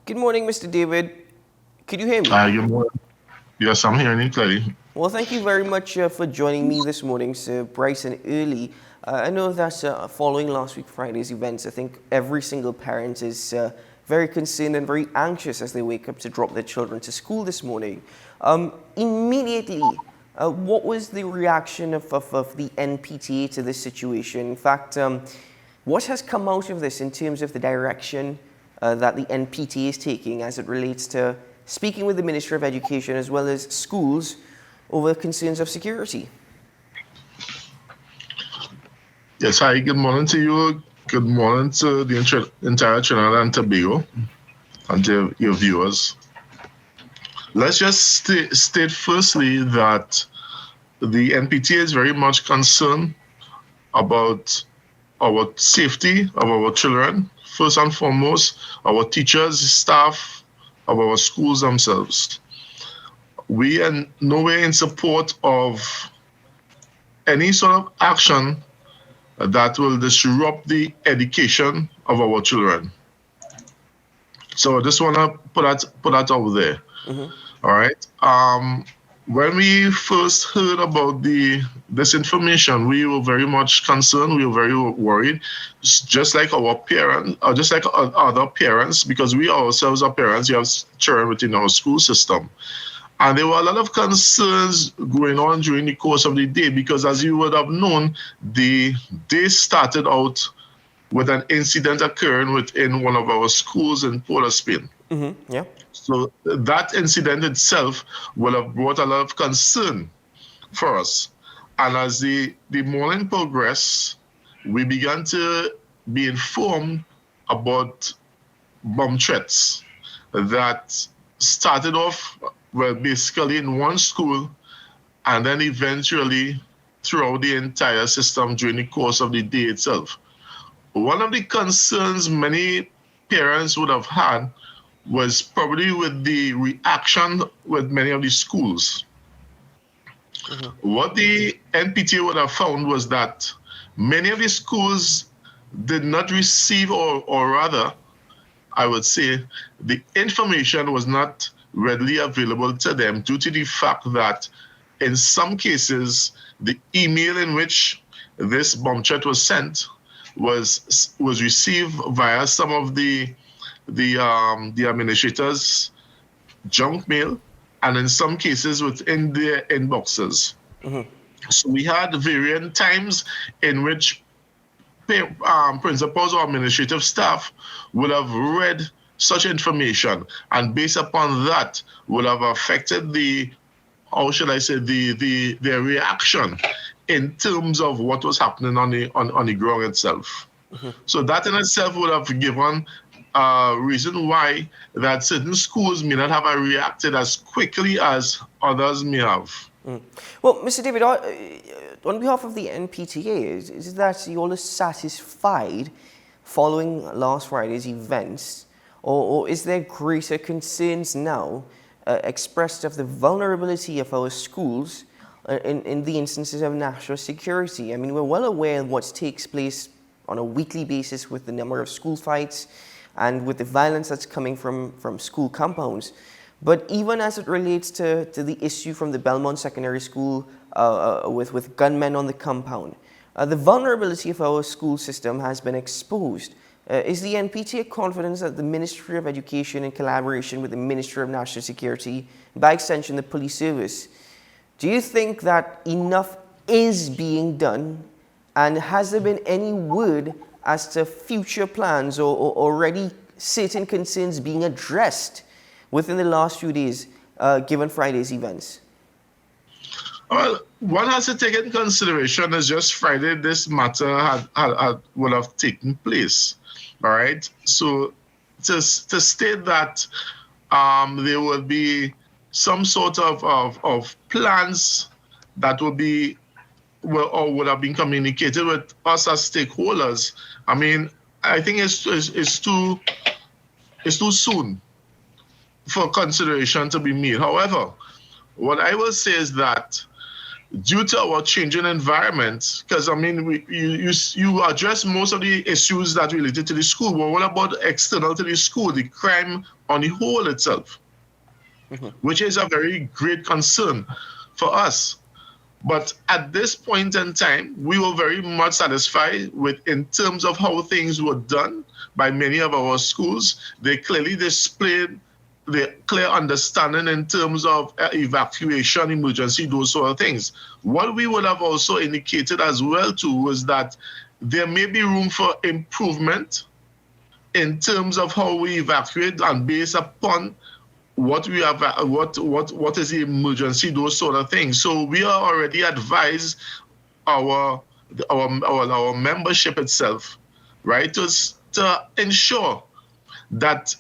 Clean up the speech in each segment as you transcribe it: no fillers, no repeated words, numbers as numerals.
Good morning, Mr. David. Could you hear me? Good morning. Yes, I'm hearing you clearly. Well, thank you very much for joining me this morning, Sir bright and early. I know that following last week Friday's events, I think every single parent is very concerned and very anxious as they wake up to drop their children to school this morning. Immediately, what was the reaction of the NPTA to this situation? In fact, what has come out of this in terms of the direction that the NPTA is taking as it relates to speaking with the Ministry of Education as well as schools over concerns of security? Yes, hi, good morning to you. Good morning to the entire Trinidad and Tobago and to your viewers. Let's just state firstly that the NPTA is very much concerned about our safety of our children, first and foremost, our teachers, staff of our schools themselves. We are nowhere in support of any sort of action that will disrupt the education of our children. So I just want to put that out there. Mm-hmm. All right. When we first heard about this information, we were very much concerned. We were very worried, just like our parents, or just like other parents, because we ourselves are parents. We have children within our school system. And there were a lot of concerns going on during the course of the day because, as you would have known, the day started out with an incident occurring within one of our schools in Port of Spain. Mm-hmm. Yeah. So that incident itself will have brought a lot of concern for us. And as the morning progressed, we began to be informed about bomb threats that started off, well, basically in one school, and then eventually throughout the entire system during the course of the day itself. One of the concerns many parents would have had was probably with the reaction with many of the schools. Mm-hmm. What the NPTA would have found was that many of the schools did not receive, or rather, I would say, the information was not readily available to them due to the fact that in some cases, the email in which this bomb threat was sent was received via some of the administrators' junk mail, and in some cases within their inboxes. Mm-hmm. So we had varying times in which principals or administrative staff would have read such information, and based upon that would have affected how should I say, their reaction in terms of what was happening on the ground itself. Mm-hmm. So that in itself would have given a reason why that certain schools may not have reacted as quickly as others may have. Mm. Well, Mr. David, on behalf of the NPTA, is that you all are satisfied following last Friday's events, or is there greater concerns now expressed of the vulnerability of our schools in the instances of national security? I mean, we're well aware of what takes place on a weekly basis with the number of school fights and with the violence that's coming from school compounds. But even as it relates to the issue from the Belmont Secondary School with gunmen on the compound, the vulnerability of our school system has been exposed. Is the NPTA confident that the Ministry of Education, in collaboration with the Ministry of National Security, by extension the police service, do you think that enough is being done? And has there been any word as to future plans or already certain concerns being addressed within the last few days, given Friday's events? Well, one has to take into consideration is just Friday this matter would have taken place. All right. So to state that there will be some sort of plans that will be or would have been communicated with us as stakeholders. I mean, I think it's too soon for consideration to be made. However, what I will say is that due to our changing environment, because I mean, you address most of the issues that related to the school, but what about external to the school, the crime on the whole itself, which is a very great concern for us. But at this point in time, we were very much satisfied with, in terms of how things were done by many of our schools. They clearly displayed the clear understanding in terms of evacuation, emergency, those sort of things. What we would have also indicated as well too was that there may be room for improvement in terms of how we evacuate, and based upon what we have, what is the emergency, those sort of things. So we are already advised our membership itself, right, to ensure that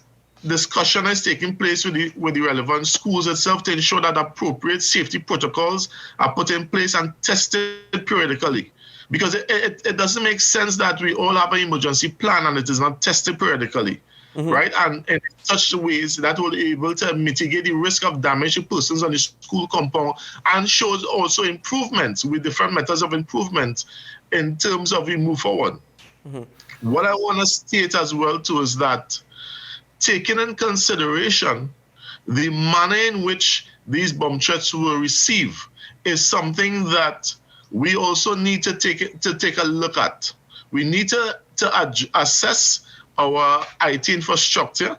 discussion is taking place with the relevant schools itself, to ensure that appropriate safety protocols are put in place and tested periodically. Because it doesn't make sense that we all have an emergency plan and it is not tested periodically. Right, and in such ways that will be able to mitigate the risk of damage to persons on the school compound, and shows also improvements with different methods of improvement in terms of we move forward. What I want to state as well too is that, taking in consideration the manner in which these bomb threats were received, is something that we also need to take a look at. We need to assess our IT infrastructure.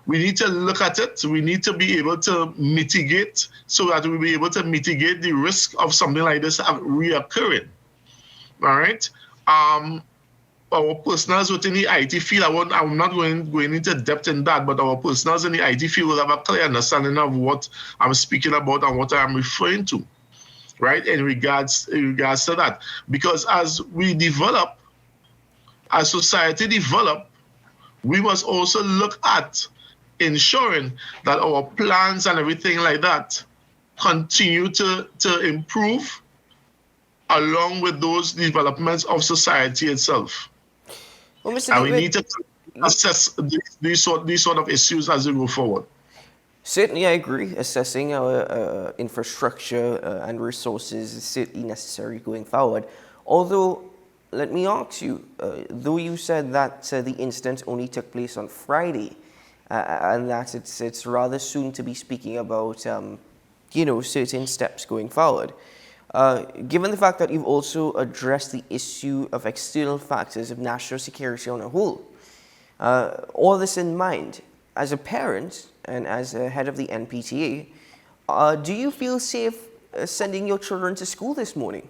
We need to look at it. We need to be able to mitigate, so that we'll be able to mitigate the risk of something like this reoccurring. All right. Our personals within the IT field, I'm not going into depth in that, but our personals in the IT field will have a clear understanding of what I'm speaking about and what I'm referring to, right, in regards to that. Because as we develop, as society develop, we must also look at ensuring that our plans and everything like that continue to improve along with those developments of society itself. Well, Mr. And David, we need to assess these sort of issues as we go forward. Certainly, I agree. Assessing our infrastructure and resources is certainly necessary going forward. Although, let me ask you, though you said that the incident only took place on Friday, and that it's rather soon to be speaking about, certain steps going forward. Given the fact that you've also addressed the issue of external factors of national security on a whole, all this in mind, as a parent and as a head of the NPTA, do you feel safe sending your children to school this morning?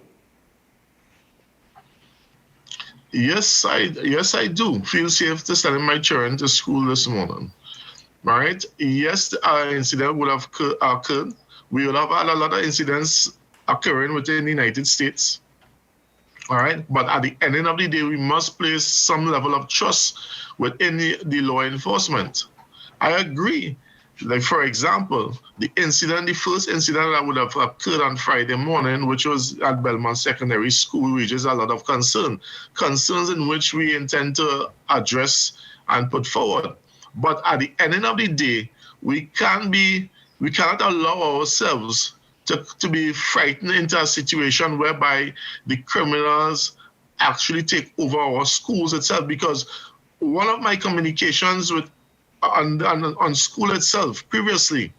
Yes, I do feel safe to sending my children to school this morning. Right? Yes, the incident would have occurred. We will have had a lot of incidents occurring within the United States. All right, but at the end of the day, we must place some level of trust within the law enforcement. I agree. Like, for example, the first incident that would have occurred on Friday morning, which was at Belmont Secondary School, raises a lot of concerns in which we intend to address and put forward. But at the end of the day, we cannot allow ourselves to be frightened into a situation whereby the criminals actually take over our schools itself. Because one of my communications on school itself previously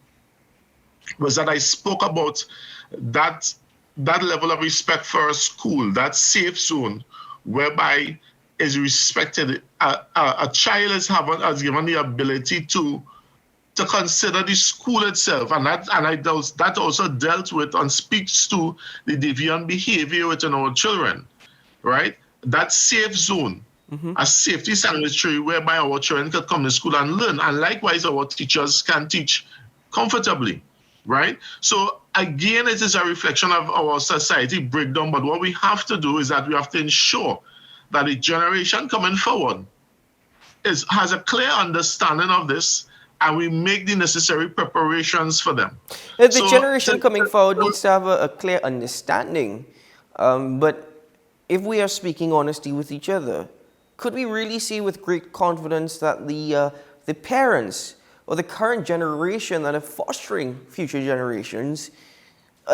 was that I spoke about that level of respect for a school, that safe zone whereby is respected. A child has given the ability to consider the school itself, and that also dealt with and speaks to the deviant behavior within our children, right? That safe zone, a safety sanctuary whereby our children can come to school and learn, and likewise our teachers can teach comfortably, right? So again, it is a reflection of our society breakdown, but what we have to do is that we have to ensure that the generation coming forward has a clear understanding of this, and we make the necessary preparations for them. The generation coming forward needs to have a clear understanding. But if we are speaking honestly with each other, could we really say with great confidence that the parents or the current generation that are fostering future generations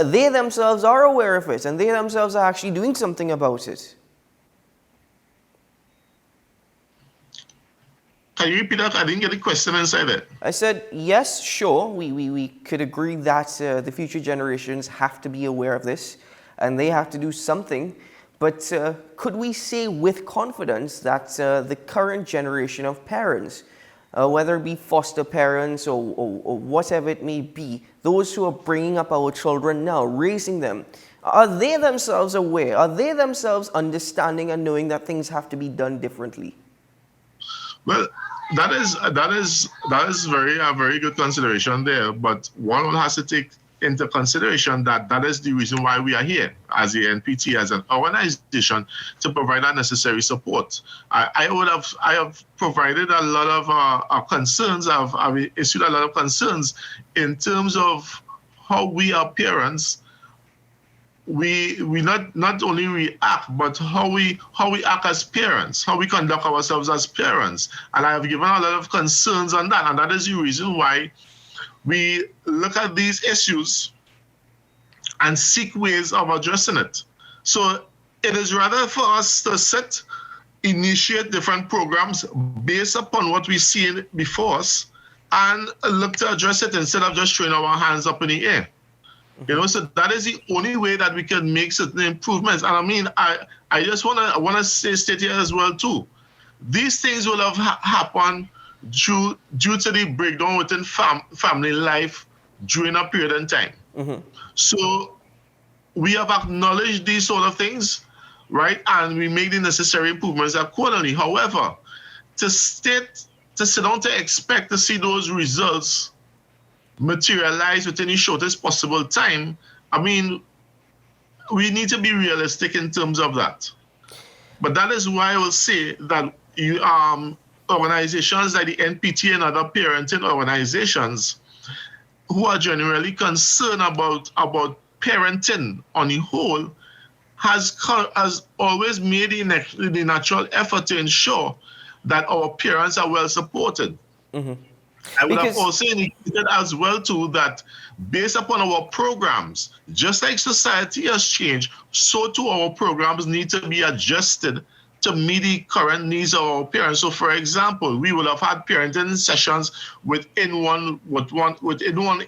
they themselves are aware of it and they themselves are actually doing something about it. Can you repeat that? I didn't get the question inside it. I said, yes, sure, we could agree that the future generations have to be aware of this and they have to do something. But could we say with confidence that the current generation of parents, whether it be foster parents or whatever it may be, those who are bringing up our children now, raising them, are they themselves aware? Are they themselves understanding and knowing that things have to be done differently? Well, that is very good consideration there. But one has to take into consideration that is the reason why we are here as the NPT, as an organization, to provide that necessary support. I have provided a lot of concerns. I've issued a lot of concerns in terms of how we are parents. We not only react, but how we act as parents, how we conduct ourselves as parents. And I have given a lot of concerns on that. And that is the reason why we look at these issues and seek ways of addressing it. So it is rather for us to initiate different programs based upon what we see before us and look to address it instead of just throwing our hands up in the air. You know, so that is the only way that we can make certain improvements. And I mean, I just wanna state here as well too. These things will have happened due to the breakdown within family life during a period in time. Mm-hmm. So we have acknowledged these sort of things, right? And we make the necessary improvements accordingly. However, to sit down to expect to see those results materialize within the shortest possible time, I mean, we need to be realistic in terms of that. But that is why I will say that organizations like the NPT and other parenting organizations who are generally concerned about parenting on the whole has always made the natural effort to ensure that our parents are well supported. Mm-hmm. I would have also indicated as well too that based upon our programs, just like society has changed, so too our programs need to be adjusted to meet the current needs of our parents. So for example, we will have had parenting sessions within one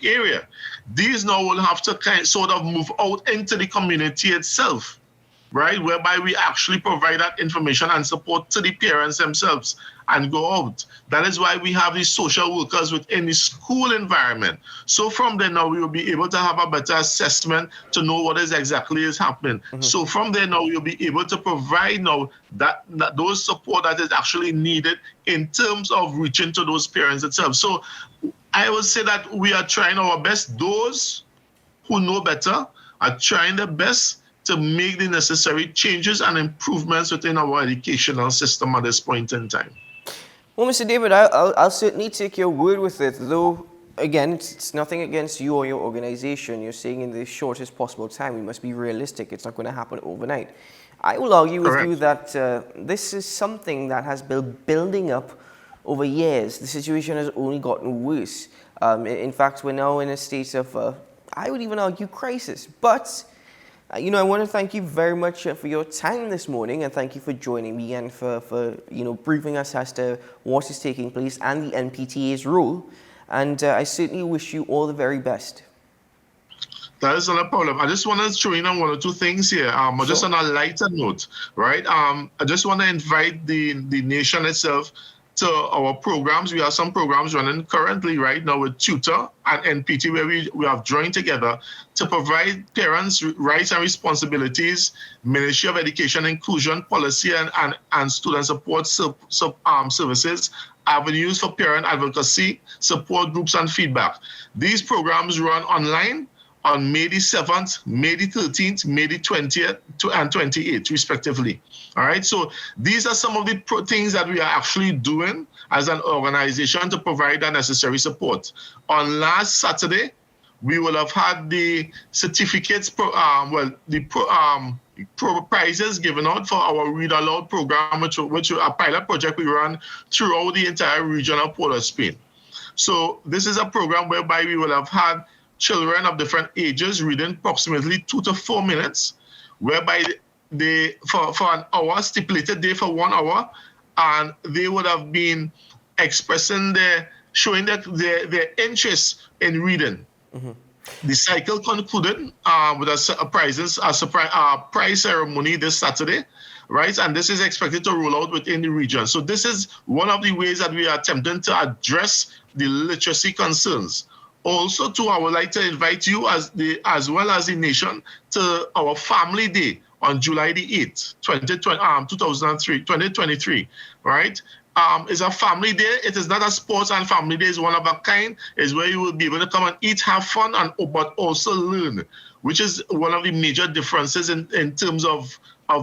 area. These now will have to sort of move out into the community itself, right? Whereby we actually provide that information and support to the parents themselves and go out. That is why we have these social workers within the school environment. So from there now, we will be able to have a better assessment to know what exactly is happening. Mm-hmm. So from there now, we will be able to provide now that those support that is actually needed in terms of reaching to those parents itself. So I would say that we are trying our best. Those who know better are trying their best to make the necessary changes and improvements within our educational system at this point in time. Well, Mr. David, I'll certainly take your word with it, though, again, it's nothing against you or your organization. You're saying in the shortest possible time, we must be realistic. It's not going to happen overnight. I will argue with you that this is something that has been building up over years. The situation has only gotten worse. In fact, we're now in a state of, I would even argue, crisis. But I want to thank you very much for your time this morning, and thank you for joining me and for briefing us as to what is taking place and the NPTA's role. And I certainly wish you all the very best. That is not a problem. I just want to throw in on one or two things here. Sure. Just on a lighter note, right? I just want to invite the nation itself to our programs. We have some programs running currently right now with Tutor and NPT, where we have joined together to provide parents rights and responsibilities, Ministry of Education Inclusion Policy and student support services, avenues for parent advocacy, support groups and feedback. These programs run online on May the 7th, May the 13th, May the 20th and 28th, respectively. All right, so these are some of the things that we are actually doing as an organization to provide that necessary support. On last Saturday, we will have had the certificates, prizes given out for our Read Aloud program, which is a pilot project we run throughout the entire region of Port of Spain. So this is a program whereby we will have had children of different ages reading approximately 2 to 4 minutes, whereby they for an hour, stipulated day for 1 hour, and they would have been expressing showing their interest in reading. Mm-hmm. The cycle concluded with a prize ceremony this Saturday, right? And this is expected to roll out within the region. So this is one of the ways that we are attempting to address the literacy concerns. Also, too, I would like to invite you as well as the nation to our Family Day on July the 8th, 2023, right? It's a family day. It is not a sports and family day. It's one of a kind. It's where you will be able to come and eat, have fun, but also learn, which is one of the major differences in terms of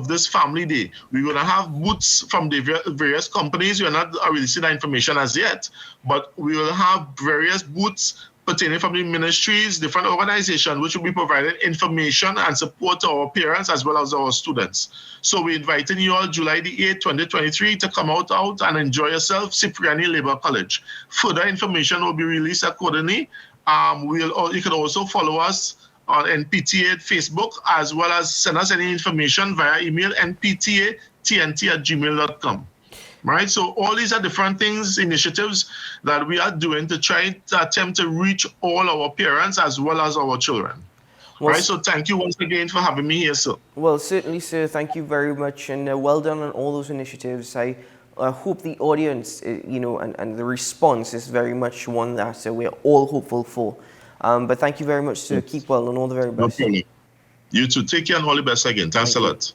this family day. We're going to have booths from the various companies. We're not releasing that information as yet, but we will have various booths pertaining from the ministries, different organizations, which will be providing information and support to our parents as well as our students. So we're inviting you all July the 8th, 2023 to come out and enjoy yourself, Cipriani Labour College. Further information will be released accordingly. You can also follow us on NPTA Facebook, as well as send us any information via email, nptatnt@gmail.com. Right, so all these are different things, initiatives that we are doing to try to attempt to reach all our parents as well as our children. Well, right, so thank you once again for having me here, sir. Well, certainly, sir. Thank you very much, and well done on all those initiatives. I hope the audience, and the response is very much one that we're all hopeful for. But thank you very much, sir. Keep well and all the very best. No problem. You too. Take care and all the best again. Thanks a lot.